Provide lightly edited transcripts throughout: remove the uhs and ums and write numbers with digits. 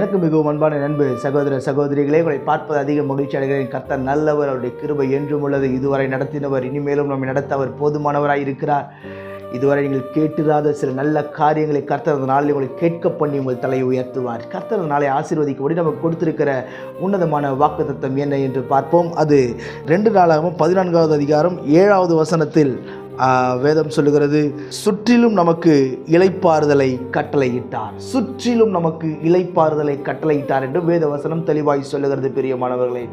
எனக்கு மிகவும் அன்பான நண்பு சகோதர சகோதரிகளே, உங்களை பார்ப்பது அதிக மகிழ்ச்சி அடைகிறேன். கர்த்தர் நல்லவர், அவருடைய கிருபை என்றும் உள்ளது. இதுவரை நடத்தினவர் இனிமேலும் நம்மை நடத்த அவர் போதுமானவராய் இருக்கிறார். இதுவரை நீங்கள் கேட்டிராத சில நல்ல காரியங்களை கர்த்தர் அந்த நாளில் உங்களை கேட்க பண்ணி உங்கள் தலையை உயர்த்துவார். கர்த்தர் அந்த நாளை ஆசீர்வதிக்கும்படி நமக்கு கொடுத்திருக்கிற உன்னதமான வாக்குத்தத்தம் என்ன என்று பார்ப்போம். அது 2 நாளாகவும் 14வது அதிகாரம் 7வது வசனத்தில் வேதம் சொல்லுகிறது, சுற்றிலும் நமக்கு இளைப்பாறுதலை கட்டளையிட்டார். சுற்றிலும் நமக்கு இளைப்பாறுதலை கட்டளையிட்டார் என்று வேத வசனம் தெளிவாய் சொல்லுகிறது. பிரியமானவர்களே,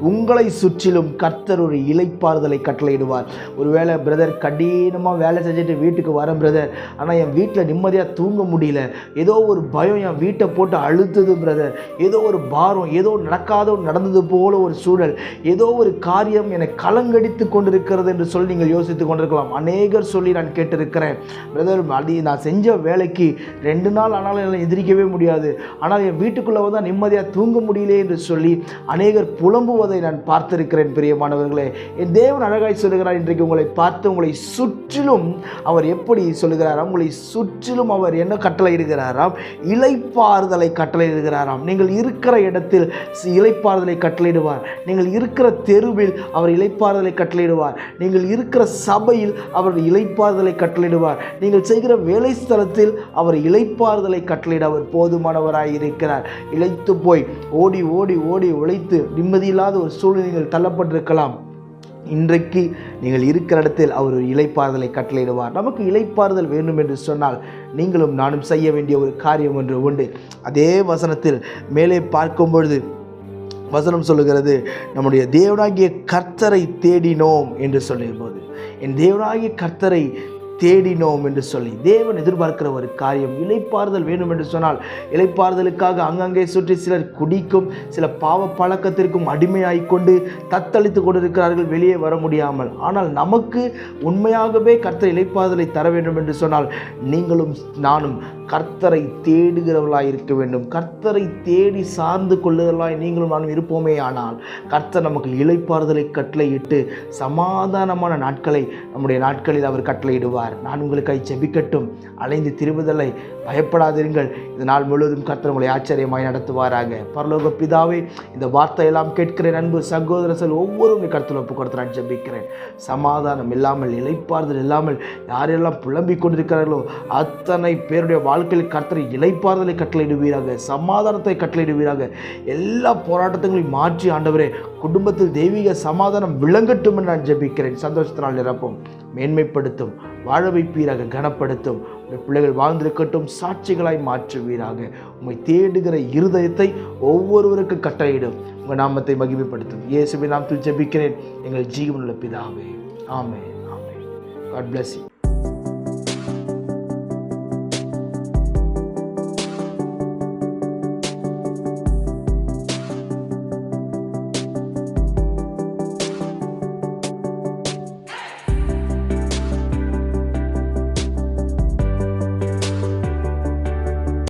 உங்களை சுற்றிலும் கர்த்தர் ஒரு இளைப்பாறுதலை கட்டளையிடுவார். ஒருவேளை பிரதர் கடினமாக வேலை செஞ்சுட்டு வீட்டுக்கு வரேன் பிரதர், ஆனால் என் வீட்டில் நிம்மதியாக தூங்க முடியல, ஏதோ ஒரு பயம் என் வீட்டை போட்டு அழுத்துது பிரதர், ஏதோ ஒரு பாரம், ஏதோ நடக்காத நடந்தது போல ஒரு சூழல், ஏதோ ஒரு காரியம் என்னை கலங்கடித்து கொண்டிருக்கிறது என்று சொல்லி நீங்கள் யோசித்து கொண்டிருக்கலாம். அநேகர் சொல்லி நான் கேட்டிருக்கிறேன், பிரதர் நான் செஞ்ச வேலைக்கு 2 நாள் ஆனாலும் என்னால் எதிரிக்கவே முடியாது, ஆனால் என் வீட்டுக்குள்ளே வந்தால் நிம்மதியாக தூங்க முடியலே என்று சொல்லி அநேகர் புலம்புவதை நான் பார்த்திருக்கிறேன். பிரியமானவர்களே, என் தேவன் அழகாய் சொல்லுகிறார், இன்றைக்கு உங்களை பார்த்து உங்களை சுற்றிலும் அவர் எப்படி சொல்லுகிறாராம், உங்களை சுற்றிலும் அவர் என்ன கட்டளையிடுகிறாராம், இளைப்பாறுதலை கட்டளையிடுகிறாராம். நீங்கள் இருக்கிற இடத்தில் இளைப்பாறுதலை கட்டளையிடுவார். நீங்கள் இருக்கிற தெருவில் அவர் இளைப்பாறுதலை கட்டளையிடுவார். நீங்கள் இருக்கிற சபையில் அவர் இளைப்பாறுதலை கட்டளையிடுவார். நீங்கள் செய்கிற வேலை ஸ்தலத்தில் அவர் இளைப்பாறுதலை கட்டளையிட அவர் போதுமானவராய் இருக்கிறார். இளைத்து போய் ஓடி ஓடி ஓடி உழைத்து நிம்மதியில்லாத ஒரு சூழ்நிலையில் தள்ளப்பட்டிருக்கலாம். இன்றைக்கு நீங்கள் இருக்கிற இடத்தில் அவர் ஒரு இளைப்பாறுதலை கட்டளையிடுவார். நமக்கு இளைப்பாறுதல் வேண்டும் என்று சொன்னால் நீங்களும் நானும் செய்ய வேண்டிய ஒரு காரியம் ஒன்று உண்டு. அதே வசனத்தில் மேலே பார்க்கும் பொழுது வசனம் சொல்லுகிறது, நம்முடைய தேவனாகிய கர்த்தரை தேடினோம் என்று சொல்லும்போது, என் தேவனாகிய கர்த்தரை தேடினோம் என்று சொல்லி தேவன் எதிர்பார்க்கிற ஒரு காரியம் இளைப்பாறுதல் வேண்டும் என்று சொன்னால், இளைப்பாறுதலுக்காக அங்கங்கே சுற்றி சிலர் குடிக்கும் சில பாவ பழக்கத்திற்கும் அடிமையாகிக்கொண்டு தத்தளித்து கொண்டிருக்கிறார்கள், வெளியே வர முடியாமல். ஆனால் நமக்கு உண்மையாகவே கர்த்தர் இளைப்பாறுதலை தர வேண்டும் என்று சொன்னால் நீங்களும் நானும் கர்த்தரை தேடுகிறவர்களாக இருக்க வேண்டும். கர்த்தரை தேடி சார்ந்து கொள்ளுதலாய் நீங்களும் நானும் இருப்போமே ஆனால் கர்த்தர் நமக்கு இளைப்பாறுதலை கட்டளையிட்டு சமாதானமான நாட்களை நம்முடைய நாட்களில் அவர் கட்டளையிடுவார். நான் உங்களுக்காக ஜெபிக்கட்டும். அலைந்து திரிவதில்லை, பயப்படாதிருங்கள். இந்த நாள் முழுவதும் கர்த்தர் உங்களை ஆச்சரியமாய் நடத்துவாராக. பரலோக பிதாவே, இந்த வார்த்தையெல்லாம் கேட்கிறேன் அன்பு சகோதரர்கள் ஒவ்வொருவரும் கர்த்தர் ஒப்பு கொடுத்து நான் ஜெபிக்கிறேன். சமாதானம் இல்லாமல் இளைப்பாறுதல் இல்லாமல் யாரெல்லாம் புலம்பிக் கொண்டிருக்கிறார்களோ அத்தனை பேருடைய வாழ்க்கையில் கர்த்தர் இளைப்பாறுதலை கட்டளையிடுவீராக, சமாதானத்தை கட்டளையிடுவீராக. எல்லா போராட்டங்களையும் மாற்றி ஆண்டவரே குடும்பத்தில் தெய்வீக சமாதானம் விளங்கட்டும் என்று நான் ஜெபிக்கிறேன். சந்தோஷத்தினால் நிரப்பும், மேன்மைப்படுத்தும், வாழ வைப்பீராக, கனப்படுத்தும். உங்கள் பிள்ளைகள் வாழ்ந்திருக்கட்டும், சாட்சிகளாய் மாற்றுவீராக. உம்மை தேடுகிற இருதயத்தை ஒவ்வொருவருக்கு கட்டளையிடும். உங்கள் நாமத்தை மகிமைப்படுத்தும். இயேசுவின் நாமத்தில் ஜெபிக்கிறேன் எங்கள் ஜீவனுள்ள பிதாவே. ஆமென். ஆமென். God bless you.